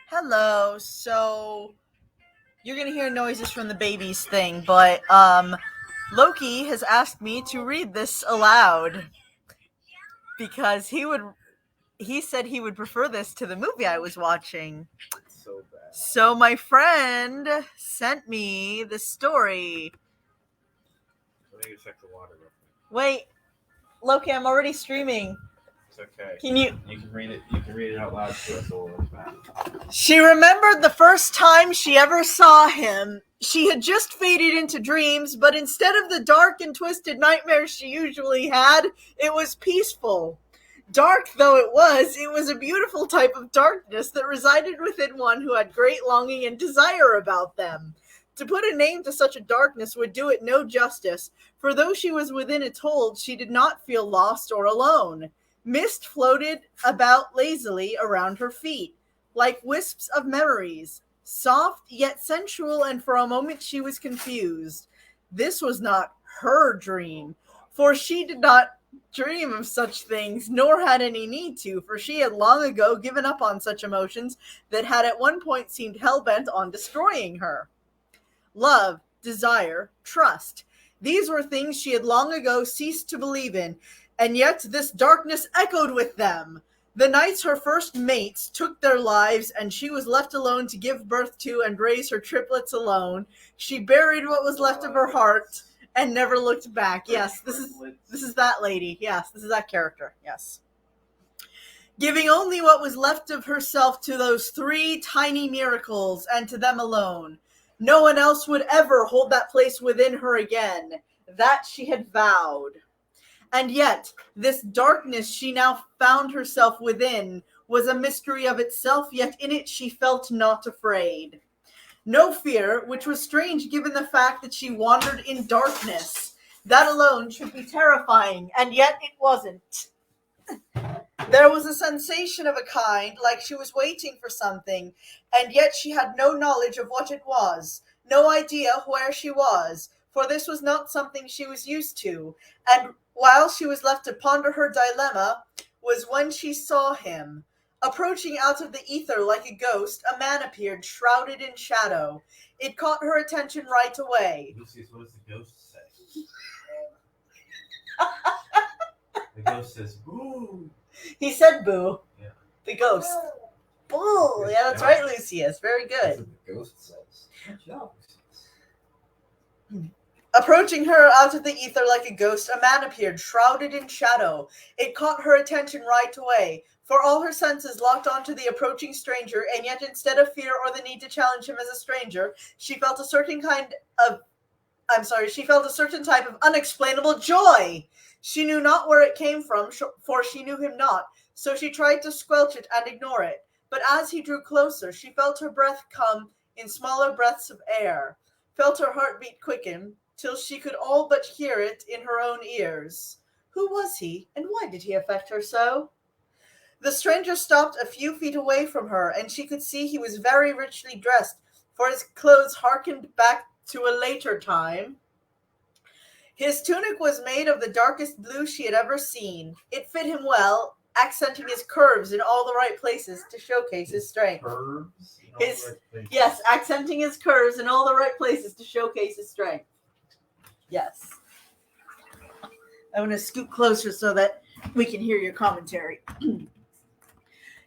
Hello. So you're gonna hear noises from the babies thing, but Loki has asked me to read this aloud because he said he would prefer this to the movie I was watching. So bad. So my friend sent me the story. Let me check the water real quick. Wait, Loki, I'm already streaming. It's okay. Can you? You can read it. You can read it out loud to us all. She remembered the first time she ever saw him. She had just faded into dreams, but instead of the dark and twisted nightmares she usually had, it was peaceful. Dark though it was a beautiful type of darkness that resided within one who had great longing and desire about them. To put a name to such a darkness would do it no justice, for though she was within its hold, she did not feel lost or alone. Mist floated about lazily around her feet, like wisps of memories, soft yet sensual, and for a moment she was confused. This was not her dream, for she did not dream of such things, nor had any need to, for she had long ago given up on such emotions that had at one point seemed hell-bent on destroying her. Love, desire, trust. These were things she had long ago ceased to believe in, and yet this darkness echoed with them. The nights her first mates took their lives, and she was left alone to give birth to and raise her triplets alone. She buried what was left of her heart and never looked back. Yes, this is that lady. Yes, this is that character. Yes. Giving only what was left of herself to those three tiny miracles, and to them alone. No one else would ever hold that place within her again. That she had vowed. And yet, this darkness she now found herself within was a mystery of itself, yet in it she felt not afraid. No fear, which was strange given the fact that she wandered in darkness. That alone should be terrifying, and yet it wasn't. There was a sensation of a kind, like she was waiting for something, and yet she had no knowledge of what it was, no idea where she was, for this was not something she was used to, and while she was left to ponder her dilemma, was when she saw him. Approaching out of the ether like a ghost, a man appeared, shrouded in shadow. It caught her attention right away. Lucius, what does the ghost say? The ghost says, boo. He said boo. Yeah. The ghost. Boo. Yeah, that's right, Lucius. Very good. That's what the ghost says. Good job, Lucius. Approaching her out of the ether like a ghost, a man appeared, shrouded in shadow. It caught her attention right away, for all her senses locked onto the approaching stranger, and yet instead of fear or the need to challenge him as a stranger, she felt a certain type of unexplainable joy. She knew not where it came from, for she knew him not, so she tried to squelch it and ignore it. But as he drew closer, she felt her breath come in smaller breaths of air, felt her heartbeat quicken, till she could all but hear it in her own ears. Who was he, and why did he affect her so? The stranger stopped a few feet away from her, and she could see he was very richly dressed, for his clothes harkened back to a later time. His tunic was made of the darkest blue she had ever seen. It fit him well, accenting his curves in all the right places to showcase his strength. Curves? Yes, accenting his curves in all the right places to showcase his strength. Yes. I want to scoot closer so that we can hear your commentary.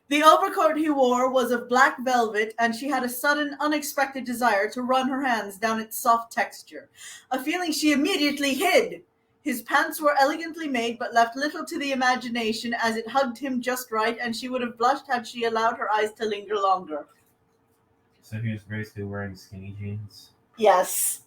The overcoat he wore was of black velvet, and she had a sudden, unexpected desire to run her hands down its soft texture, a feeling she immediately hid. His pants were elegantly made, but left little to the imagination, as it hugged him just right, and she would have blushed had she allowed her eyes to linger longer. So he was basically wearing skinny jeans? Yes.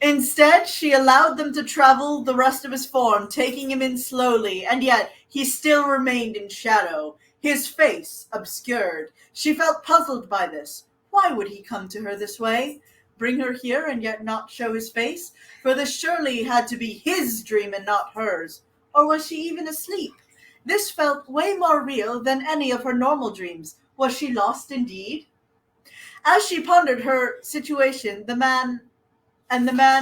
Instead, she allowed them to travel the rest of his form, taking him in slowly, and yet he still remained in shadow, his face obscured. She felt puzzled by this. Why would he come to her this way? Bring her here and yet not show his face? For this surely had to be his dream and not hers. Or was she even asleep? This felt way more real than any of her normal dreams. Was she lost indeed? As she pondered her situation, the man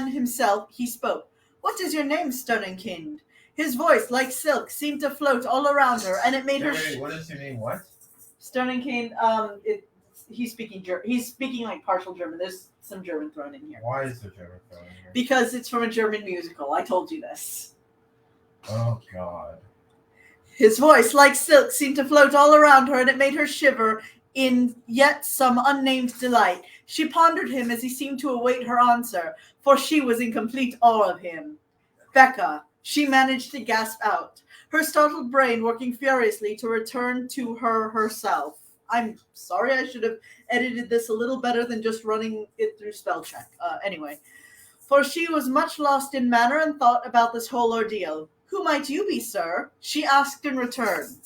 himself, he spoke. What is your name, stunning kind? His voice, like silk, seemed to float all around her, and it made her... What is your name, what? Sternenkind, he's speaking he's speaking like partial German. There's some German thrown in here. Why is there German thrown in here? Because it's from a German musical. I told you this. Oh, God. His voice, like silk, seemed to float all around her, and it made her shiver in yet some unnamed delight. She pondered him as he seemed to await her answer, for she was in complete awe of him. Becca, she managed to gasp out, her startled brain working furiously to return to her herself. I'm sorry, I should have edited this a little better than just running it through spell check. Anyway, for she was much lost in manner and thought about this whole ordeal. Who might you be, sir? She asked in return.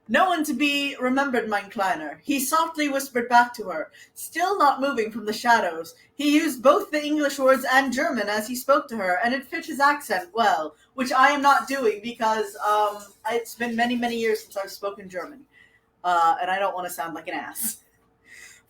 No one to be remembered, mein Kleiner, he softly whispered back to her, still not moving from the shadows. He used both the English words and German as he spoke to her, and it fit his accent well, which I am not doing because it's been many, many years since I've spoken German, and I don't want to sound like an ass.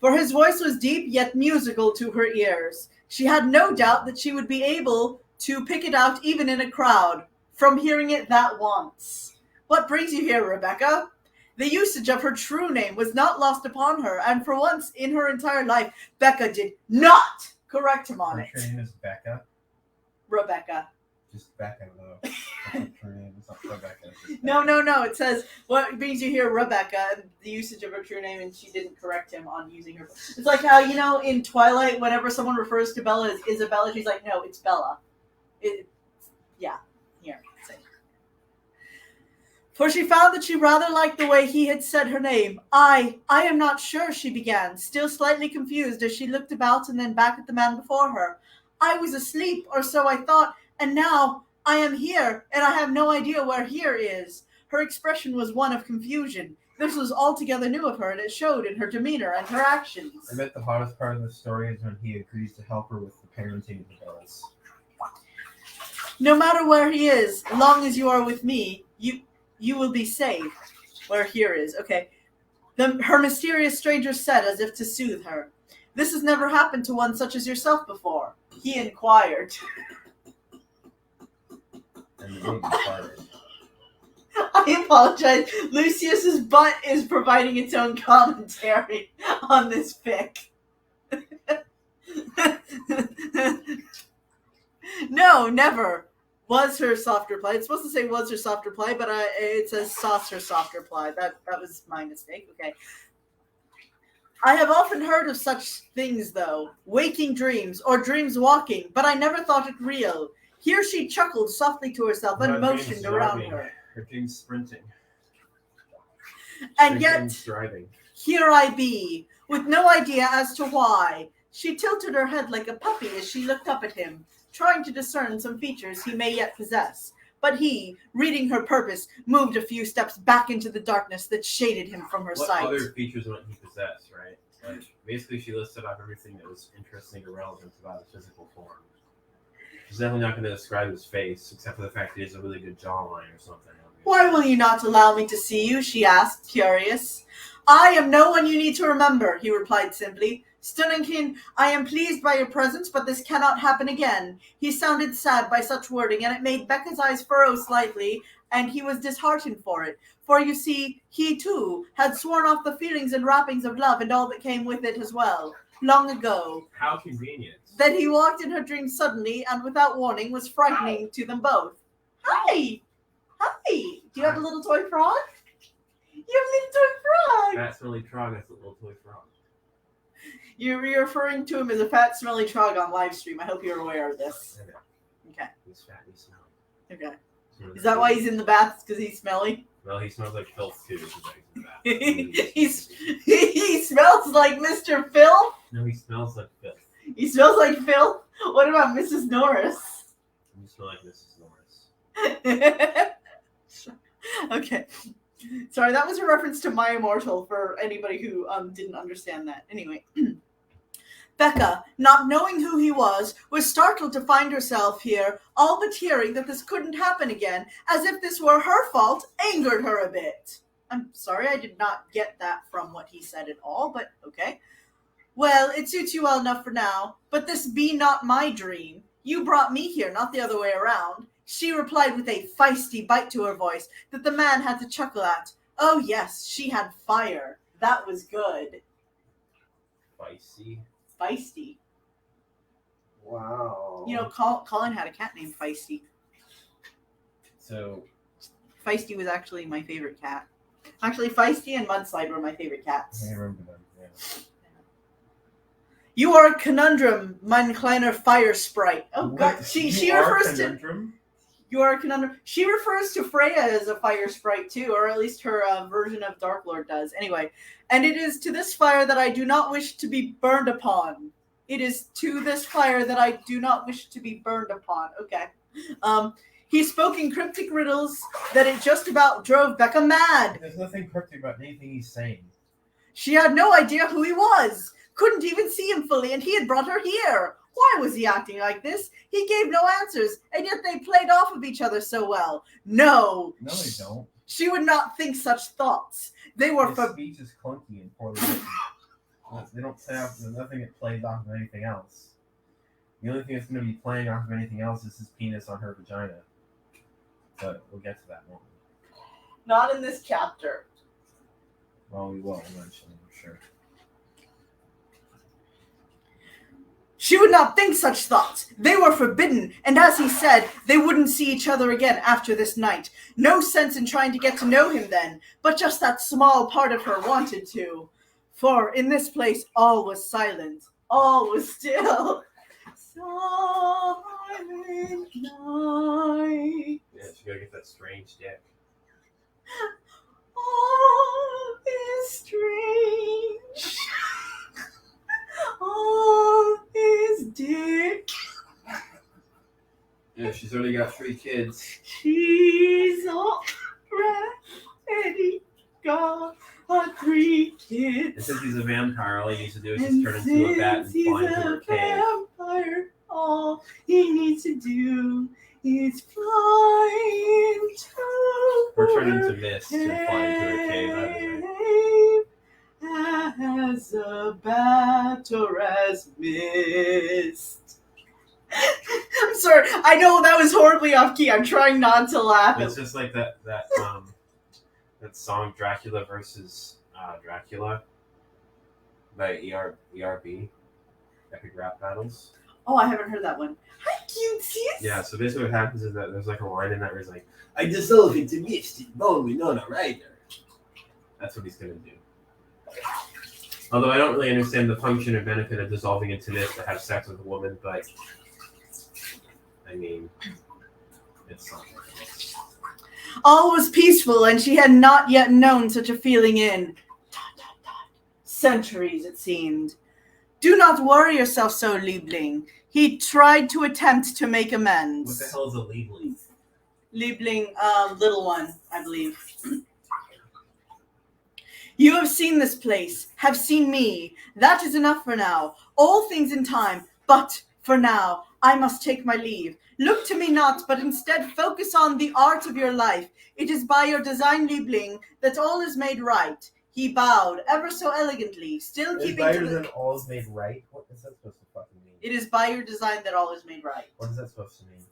For his voice was deep yet musical to her ears. She had no doubt that she would be able to pick it out even in a crowd, from hearing it that once. What brings you here, Rebecca? The usage of her true name was not lost upon her, and for once in her entire life, Becca did not correct him on it. Her name is Becca. Rebecca. Just Becca, though. That's her name. It's not Rebecca. No. It says, what brings you here, Rebecca? And the usage of her true name, and she didn't correct him on using her. It's like how, in Twilight, whenever someone refers to Bella as Isabella, she's like, no, it's Bella. Here. Same. For she found that she rather liked the way he had said her name. I am not sure, she began, still slightly confused as she looked about and then back at the man before her. I was asleep, or so I thought, and now I am here, and I have no idea where here is. Her expression was one of confusion. This was altogether new of her, and it showed in her demeanor and her actions. I bet the hottest part of the story is when he agrees to help her with the parenting of the girls. No matter where he is, long as you are with me, you will be safe. Where here is, okay. Her mysterious stranger said as if to soothe her. This has never happened to one such as yourself before, he inquired. And the baby farted. I apologize. Lucius's butt is providing its own commentary on this fic. No, never. Was her soft reply. It's supposed to say was her soft reply, but it says sauce her soft reply. That was my mistake. Okay. I have often heard of such things, though. Waking dreams, or dreams walking, but I never thought it real. Here she chuckled softly to herself and motioned around her. Her dreams sprinting. And yet, driving. Here I be, with no idea as to why. She tilted her head like a puppy as she looked up at him, trying to discern some features he may yet possess. But he, reading her purpose, moved a few steps back into the darkness that shaded him from her sight. What other features might he possess, right? Like, basically she listed off everything that was interesting or relevant about his physical form. She's definitely not going to describe his face, except for the fact that he has a really good jawline or something. Why will you not allow me to see you? She asked, curious. I am no one you need to remember, he replied simply. Sternenkind, I am pleased by your presence, but this cannot happen again. He sounded sad by such wording, and it made Becca's eyes furrow slightly, and he was disheartened for it. For you see, he too had sworn off the feelings and wrappings of love and all that came with it as well, long ago. How convenient. Then he walked in her dreams suddenly, and without warning was frightening to them both. Hi! Hi! Do you have a little toy frog? You have a little toy frog! Fat, smelly trog, that's a little toy frog. You're referring to him as a fat, smelly trog on live stream. I hope you're aware of this. Okay. He's fat, he's smelly. Okay. Is that why he's in the bath? Because he's smelly? Well, he smells like filth too. So he smells like Mr. Phil? No, he smells like filth. He smells like Phil? What about Mrs. Norris? You smell like Mrs. Norris. Okay. Sorry, that was a reference to My Immortal for anybody who didn't understand that. Anyway. Becca, not knowing who he was startled to find herself here, all but hearing that this couldn't happen again, as if this were her fault, angered her a bit. I'm sorry, I did not get that from what he said at all, but okay. Well, it suits you well enough for now, but this be not my dream. You brought me here, not the other way around. She replied with a feisty bite to her voice that the man had to chuckle at. Oh yes, she had fire. That was good. Feisty. Feisty. Wow. You know, Colin had a cat named Feisty. So Feisty was actually my favorite cat. Actually, Feisty and Mudslide were my favorite cats. I remember them. Yeah. You are a conundrum, mein kleiner fire sprite. Oh god, What? she You are refers to conundrum? you are a conundrum. She refers to Freya as a fire sprite too, or at least her version of Dark Lord does. Anyway, and it is to this fire that I do not wish to be burned upon. It is to this fire that I do not wish to be burned upon. Okay. He spoke in cryptic riddles that it just about drove Becca mad. There's nothing cryptic about anything he's saying. She had no idea who he was. Couldn't even see him fully, and he had brought her here. Why was he acting like this? He gave no answers, and yet they played off of each other so well. No. No, they don't. She would not think such thoughts. They were His speech is clunky and poorly written. They don't say there's nothing that plays off of anything else. The only thing that's going to be playing off of anything else is his penis on her vagina. But we'll get to that moment. Not in this chapter. Well, we will eventually, I'm sure. She would not think such thoughts. They were forbidden, and as he said, they wouldn't see each other again after this night. No sense in trying to get to know him then, but just that small part of her wanted to. For in this place all was silent, all was still. Silent night. Yeah, she gotta get that strange dick. All is strange. All is dick. Yeah, she's already got 3 kids. She's already got 3 kids. And since he's a vampire, all he needs to do is just turn into a bat and fly into her cave. Vampire, all he needs to do is fly into Or turn into mist and fly into her cave. Either way. As a bat or as mist. I'm sorry. I know that was horribly off key. I'm trying not to laugh. It's just like that song Dracula versus Dracula by ERB, Epic Rap Battles. Oh, I haven't heard that one. Hi, cutesies. Yeah, so basically what happens is that there's like a line in that where he's like, I dissolve into mist and bone Winona Ryder. That's what he's gonna do. Although I don't really understand the function or benefit of dissolving into mist to have sex with a woman, but I mean, it's something. All was peaceful, and she had not yet known such a feeling in centuries, it seemed. Do not worry yourself so, Liebling. He tried to attempt to make amends. What the hell is a Liebling? Liebling, little one, I believe. You have seen this place, have seen me. That is enough for now. All things in time, but for now, I must take my leave. Look to me not, but instead focus on the art of your life. It is by your design, Liebling, that all is made right. He bowed ever so elegantly, still keeping to the... all is made right? What is that supposed to fucking mean? It is by your design that all is made right. What is that supposed to mean?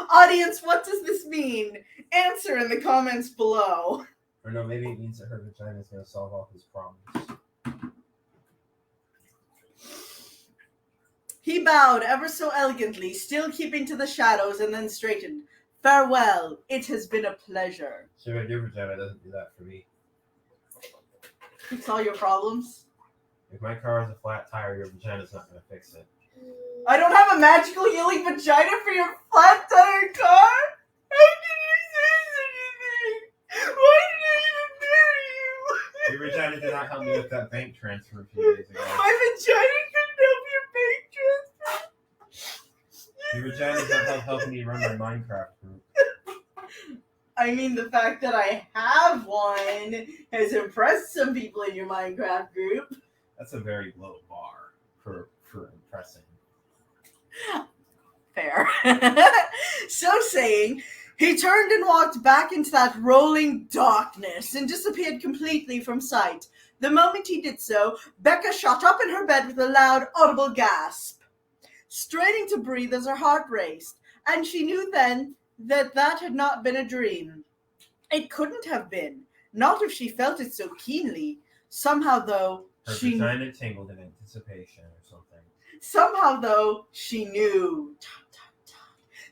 Audience, what does this mean? Answer in the comments below. Or no, maybe it means that her vagina is going to solve all his problems. He bowed ever so elegantly, still keeping to the shadows, and then straightened. Farewell, it has been a pleasure. So your vagina doesn't do that for me. Fix all your problems? If my car has a flat tire, your vagina's not going to fix it. I don't have a magical healing vagina for your flat tire car? How can you say such a thing? Why did I even marry you? Your vagina did not help me with that bank transfer a few days ago. My vagina couldn't help your bank transfer. Your vagina's not helping me run my Minecraft group. I mean, the fact that I have one has impressed some people in your Minecraft group. That's a very low bar for impressing. Fair. So saying, he turned and walked back into that rolling darkness and disappeared completely from sight. The moment he did so, Becca shot up in her bed with a loud, audible gasp, straining to breathe as her heart raced, and she knew then that had not been a dream. It couldn't have been. Not if she felt it so keenly. Somehow, though, Her she vagina tingled in anticipation or something. Somehow, though, she knew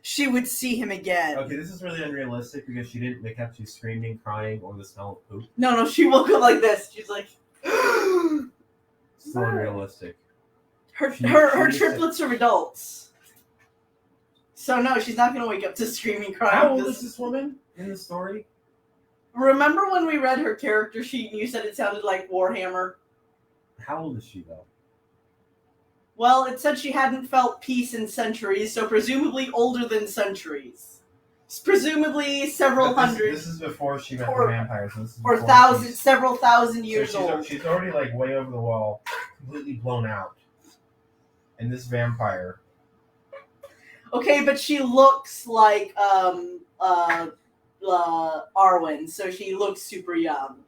she would see him again. Okay, this is really unrealistic because she didn't wake up to screaming, crying, or the smell of poop. No, she woke up like this. She's like, Still unrealistic. her She triplets are adults. So no, she's not gonna wake up to screaming, crying. How old is this woman in the story? Remember when we read her character sheet and you said it sounded like Warhammer? How old is she though? Well, it said she hadn't felt peace in centuries, so presumably older than centuries. Presumably several hundred. This is before she met the vampires. So or several thousand years old. She's already like way over the wall, completely blown out. And this vampire. Okay, but she looks like Arwen, so she looks super young.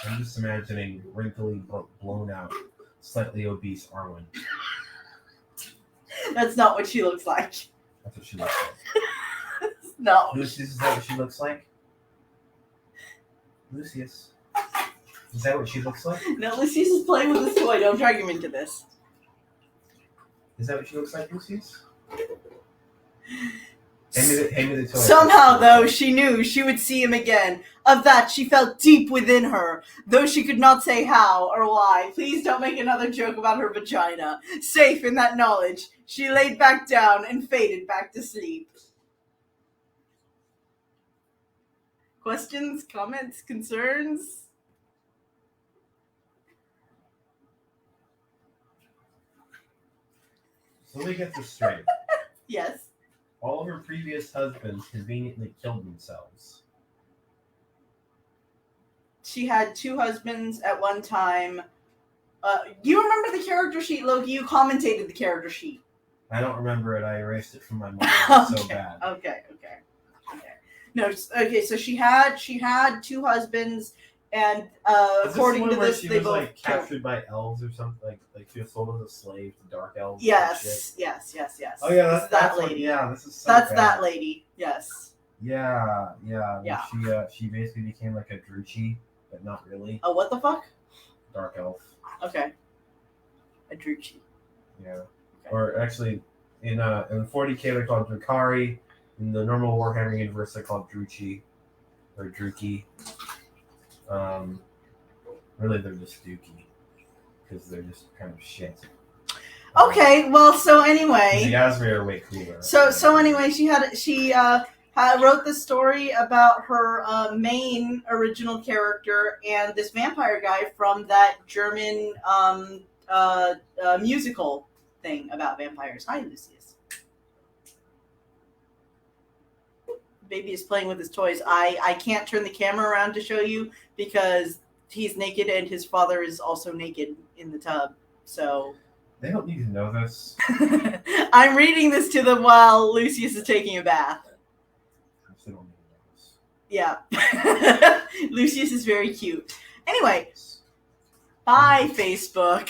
I'm just imagining wrinkly, blown out, slightly obese Arwen. That's not what she looks like. That's what she looks like. No. Lucius, is that what she looks like? Lucius. Is that what she looks like? No, Lucius is playing with his toy. Don't drag him into this. Is that what she looks like, Lucius? Hand me the toy. Somehow, though, she knew she would see him again. Of that, she felt deep within her, though she could not say how or why. Please don't make another joke about her vagina. Safe in that knowledge, she laid back down and faded back to sleep. Questions, comments, concerns? So let me get this straight. Yes. All of her previous husbands conveniently killed themselves. She had 2 husbands at one time. You remember the character sheet, Loki? You commentated the character sheet. I don't remember it. I erased it from my mind. It's so bad. Okay. No, okay. So she had 2 husbands, and according to this, she they was both like captured by elves or something. Like she was sold as a slave to dark elves. Yes. Oh yeah, that's that what, lady. yeah, this is. So That's bad. that lady. Yes. Yeah. Yeah. She basically became like a Druchii, but not really. Oh, what the fuck? Dark elf. Okay. A Druchii. Yeah. Okay. Or actually, in 40k they're called Drukhari. In the normal Warhammer universe, they're called Druchii or Druki. Really, they're just Dookie because they're just kind of shit. Okay. Well, so anyway. The Asri are way cooler. So anyway, she wrote the story about her main original character and this vampire guy from that German musical thing about vampires. Hi, Lucius. Baby is playing with his toys. I can't turn the camera around to show you because he's naked and his father is also naked in the tub. So they don't need to know this. I'm reading this to them while Lucius is taking a bath. They don't need to know this. Yeah. Lucius is very cute. Anyway, bye, Facebook.